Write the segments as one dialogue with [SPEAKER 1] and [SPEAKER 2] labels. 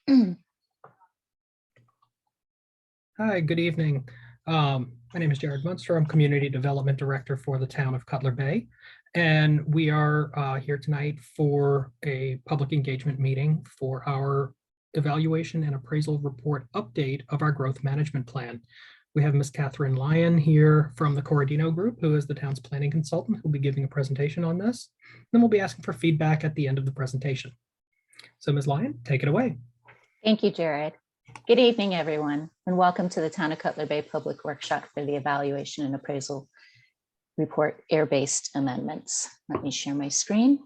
[SPEAKER 1] Hi, good evening. My name is Jared Munster. I'm Community Development Director for the town of Cutler Bay. And we are here tonight for a public engagement meeting for our evaluation and appraisal report update of our growth management plan. We have Ms. Catherine Lyon here from the Corradino Group, who is the town's planning consultant, who'll be giving a presentation on this. Then we'll be asking for feedback at the end of the presentation. So Ms. Lyon, take it away.
[SPEAKER 2] Thank you, Jared. Good evening, everyone, and welcome to the Town of Cutler Bay Public Workshop for the Evaluation and Appraisal Report Air-Based Amendments. Let me share my screen.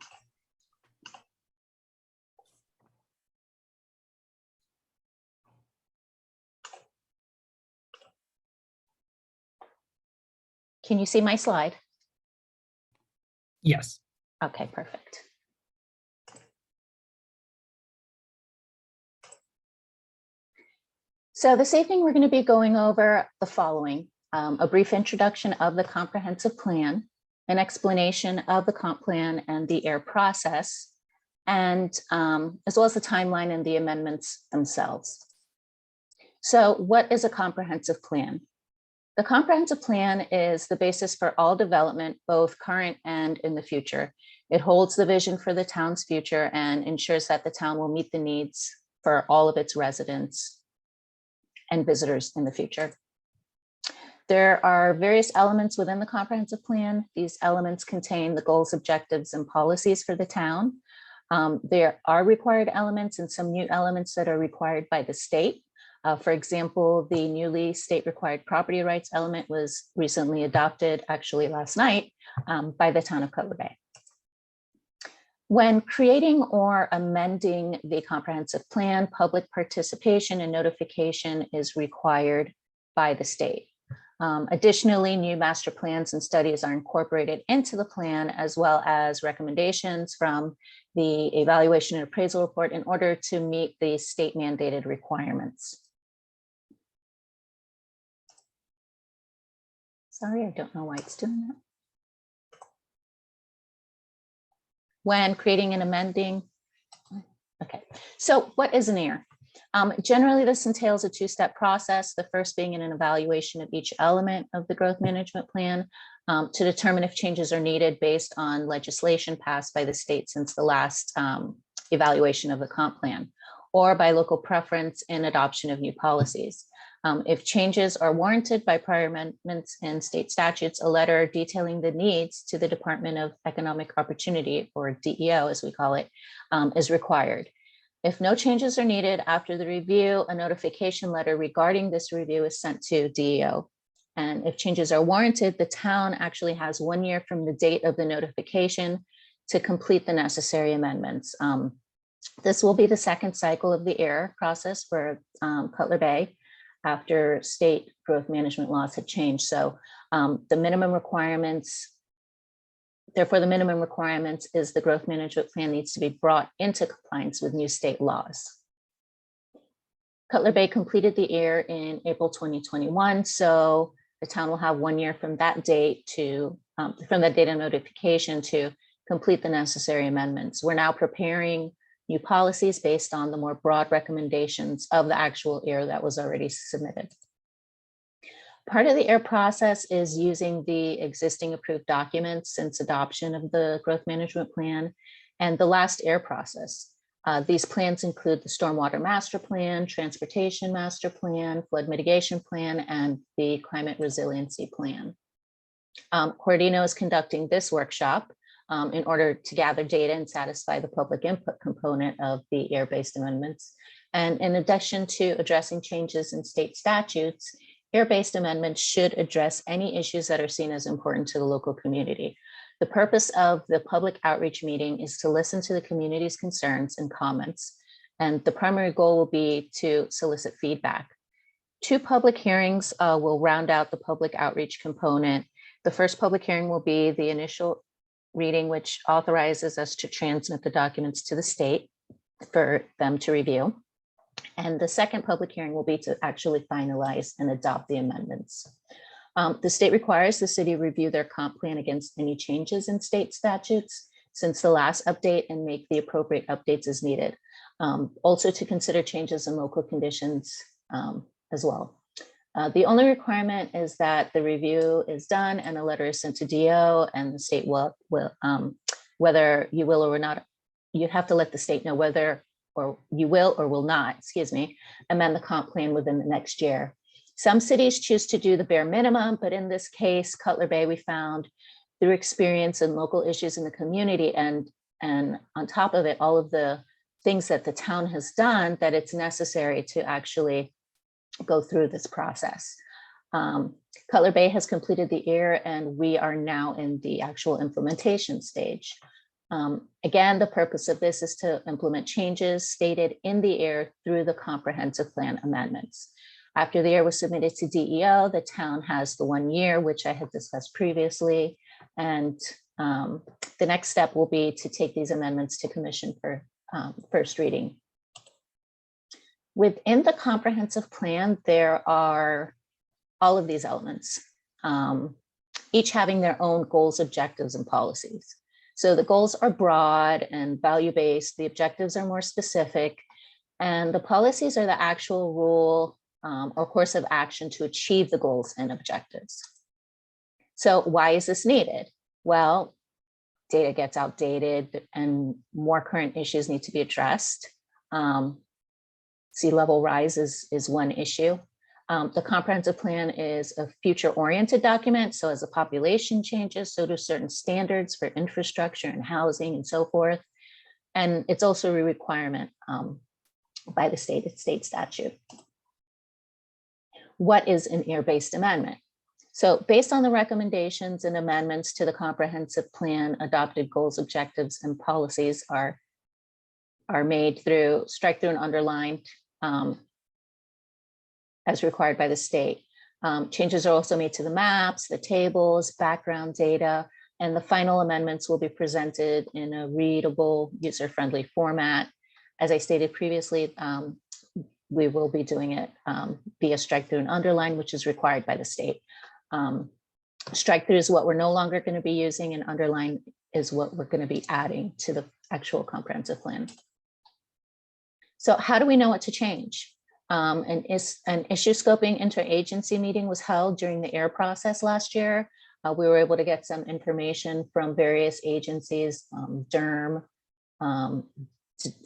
[SPEAKER 2] Can you see my slide?
[SPEAKER 1] Yes.
[SPEAKER 2] Okay, perfect. So this evening, we're going to be going over the following: a brief introduction of the comprehensive plan, an explanation of the comp plan and the air process, and as well as the timeline and the amendments themselves. So what is a comprehensive plan? The comprehensive plan is the basis for all development, both current and in the future. It holds the vision for the town's future and ensures that the town will meet the needs for all of its residents and visitors in the future. There are various elements within the comprehensive plan. These elements contain the goals, objectives, and policies for the town. There are required elements and some new elements that are required by the state. For example, the newly state required property rights element was recently adopted, actually last night, by the town of Cutler Bay. When creating or amending the comprehensive plan, public participation and notification is required by the state. Additionally, new master plans and studies are incorporated into the plan, as well as recommendations from the evaluation and appraisal report in order to meet the state mandated requirements. Sorry, I don't know why it's doing that. When creating and amending. Okay, so what is an EAR? Generally, this entails a two-step process, the first being an evaluation of each element of the growth management plan to determine if changes are needed based on legislation passed by the state since the last evaluation of the comp plan, or by local preference in adoption of new policies. If changes are warranted by prior amendments in state statutes, a letter detailing the needs to the Department of Economic Opportunity, or DEO as we call it, is required. If no changes are needed after the review, a notification letter regarding this review is sent to DEO. And if changes are warranted, the town actually has 1 year from the date of the notification to complete the necessary amendments. This will be the second cycle of the EAR process for Cutler Bay after state growth management laws had changed. So the minimum requirements, therefore the minimum requirements is the growth management plan needs to be brought into compliance with new state laws. Cutler Bay completed the EAR in April 2021. So the town will have 1 year from that date to, from that date of notification to complete the necessary amendments. We're now preparing new policies based on the more broad recommendations of the actual EAR that was already submitted. Part of the EAR process is using the existing approved documents since adoption of the growth management plan and the last EAR process. These plans include the stormwater master plan, transportation master plan, flood mitigation plan, and the climate resiliency plan. Corradino is conducting this workshop in order to gather data and satisfy the public input component of the EAR-based amendments. And in addition to addressing changes in state statutes, EAR-based amendments should address any issues that are seen as important to the local community. The purpose of the public outreach meeting is to listen to the community's concerns and comments. And the primary goal will be to solicit feedback. 2 public hearings will round out the public outreach component. The first public hearing will be the initial reading, which authorizes us to transmit the documents to the state for them to review. And the second public hearing will be to actually finalize and adopt the amendments. The state requires the city review their comp plan against any changes in state statutes. since the last update and make the appropriate updates as needed. Also to consider changes in local conditions as well. The only requirement is that the review is done and a letter is sent to DO, and the state will whether you will or not, you have to let the state know whether or you will or will not, excuse me, amend the comp plan within the next year. Some cities choose to do the bare minimum, but in this case, Cutler Bay, we found through experience and local issues in the community, and on top of it, all of the things that the town has done, that it's necessary to actually go through this process. Cutler Bay has completed the EAR, and we are now in the actual implementation stage. Again, the purpose of this is to implement changes stated in the EAR through the comprehensive plan amendments. After the EAR was submitted to DEO, the town has the 1 year, which I had discussed previously. And the next step will be to take these amendments to commission for first reading. Within the comprehensive plan, there are all of these elements, each having their own goals, objectives, and policies. So the goals are broad and value-based, the objectives are more specific, and the policies are the actual rule or course of action to achieve the goals and objectives. So why is this needed? Well, data gets outdated and more current issues need to be addressed. Sea level rise is one issue. The comprehensive plan is a future-oriented document. So as the population changes, so do certain standards for infrastructure and housing and so forth. And it's also a requirement by the state statute. What is an EAR-based amendment? So based on the recommendations and amendments to the comprehensive plan, adopted goals, objectives, and policies are made through, strike through and underlined as required by the state. Changes are also made to the maps, the tables, background data, and the final amendments will be presented in a readable, user-friendly format. As I stated previously, we will be doing it via strike through and underline, which is required by the state. Strike through is what we're no longer going to be using, and underline is what we're going to be adding to the actual comprehensive plan. So how do we know what to change? An issue scoping interagency meeting was held during the EAR process last year. We were able to get some information from various agencies, DERM,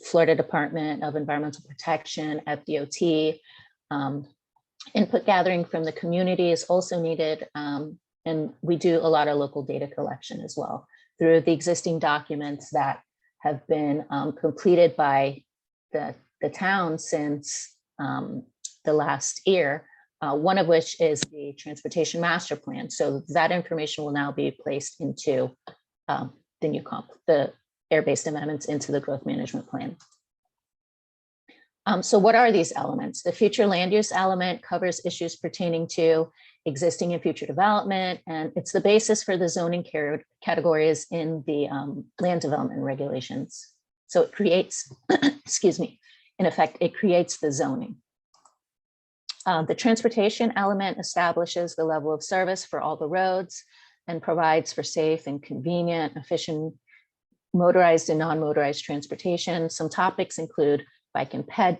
[SPEAKER 2] Florida Department of Environmental Protection, FDOT. Input gathering from the community is also needed, and we do a lot of local data collection as well through the existing documents that have been completed by the town since the last year, one of which is the transportation master plan. So that information will now be placed into the new the EAR-based amendments into the growth management plan. So what are these elements? The future land use element covers issues pertaining to existing and future development, and it's the basis for the zoning categories in the land development regulations. So it creates, excuse me, in effect, it creates the zoning. The transportation element establishes the level of service for all the roads and provides for safe and convenient, efficient motorized and non-motorized transportation. Some topics include bike and ped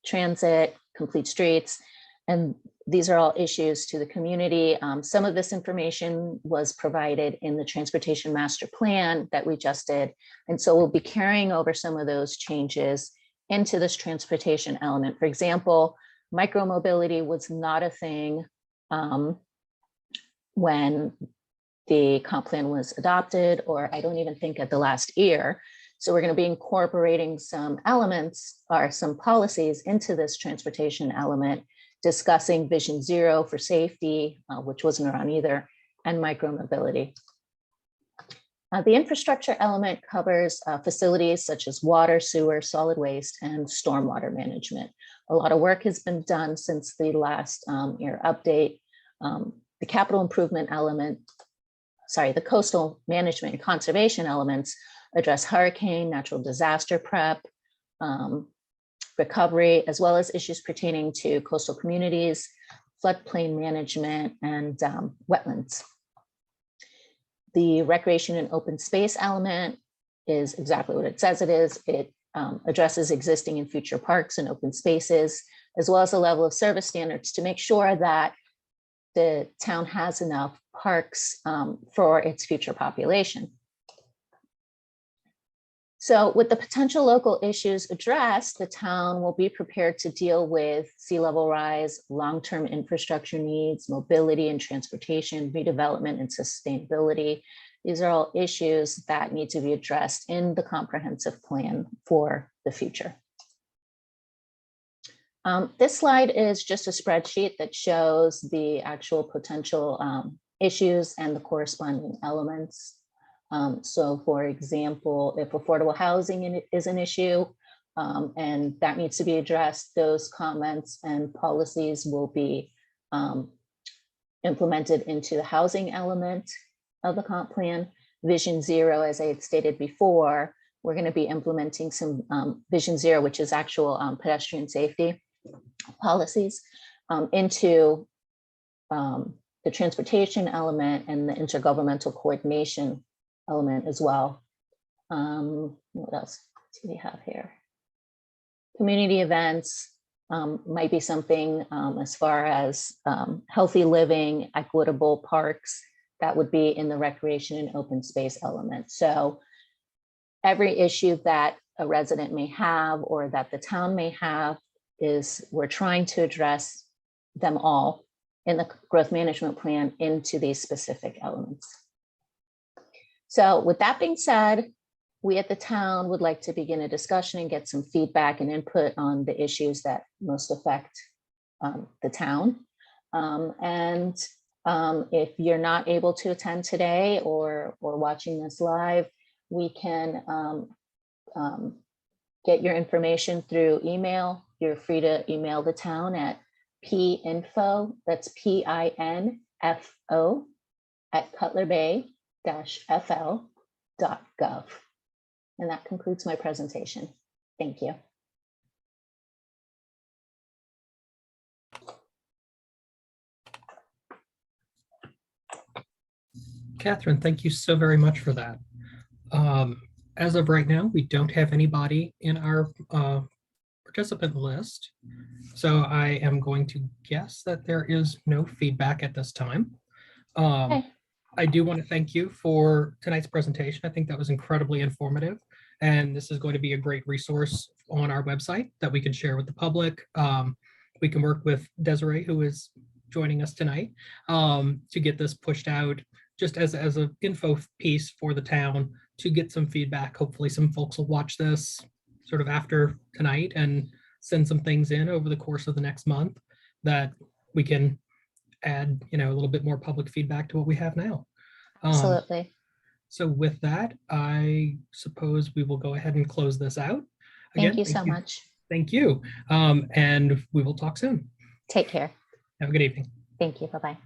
[SPEAKER 2] transit, complete streets, and these are all issues to the community. Some of this information was provided in the transportation master plan that we just did, and so we'll be carrying over some of those changes into this transportation element. For example, micromobility was not a thing when the comp plan was adopted, or I don't even think at the last year. So we're going to be incorporating some elements or some policies into this transportation element, discussing Vision Zero for safety, which wasn't around either, and micromobility. The infrastructure element covers facilities such as water, sewer, solid waste, and stormwater management. A lot of work has been done since the last year update. The capital improvement element, sorry, the coastal management and conservation elements address hurricane, natural disaster prep, recovery, as well as issues pertaining to coastal communities, floodplain management, and wetlands. The recreation and open space element is exactly what it says it is. It addresses existing and future parks and open spaces, as well as the level of service standards to make sure that the town has enough parks for its future population. So with the potential local issues addressed, the town will be prepared to deal with sea level rise, long-term infrastructure needs, mobility and transportation, redevelopment and sustainability. These are all issues that need to be addressed in the comprehensive plan for the future. This slide is just a spreadsheet that shows the actual potential issues and the corresponding elements. So for example, if affordable housing is an issue and that needs to be addressed, those comments and policies will be implemented into the housing element of the comp plan. Vision Zero, as I had stated before, we're going to be implementing some Vision Zero, which is actual pedestrian safety policies into the transportation element and the intergovernmental coordination element as well. What else do we have here? Community events might be something as far as healthy living, equitable parks, that would be in the recreation and open space element. So every issue that a resident may have or that the town may have is we're trying to address them all in the growth management plan into these specific elements. So with that being said, we at the town would like to begin a discussion and get some feedback and input on the issues that most affect the town. If you're not able to attend today or watching this live, we can get your information through email. You're free to email the town at pinfo, that's PINFO @cutlerbay-fl.gov. And that concludes my presentation. Thank you.
[SPEAKER 1] Catherine, thank you so very much for that. As of right now, we don't have anybody in our participant list. So I am going to guess that there is no feedback at this time.
[SPEAKER 2] Okay.
[SPEAKER 1] I do want to thank you for tonight's presentation. I think that was incredibly informative. And this is going to be a great resource on our website that we can share with the public. We can work with Desiree, who is joining us tonight, to get this pushed out just as an info piece for the town to get some feedback. Hopefully some folks will watch this sort of after tonight and send some things in over the course of the next month that we can add, a little bit more public feedback to what we have now.
[SPEAKER 2] Absolutely.
[SPEAKER 1] So with that, I suppose we will go ahead and close this out.
[SPEAKER 2] Again, thank you so much.
[SPEAKER 1] Thank you. And we will talk soon.
[SPEAKER 2] Take care.
[SPEAKER 1] Have a good evening.
[SPEAKER 2] Thank you. Bye-bye.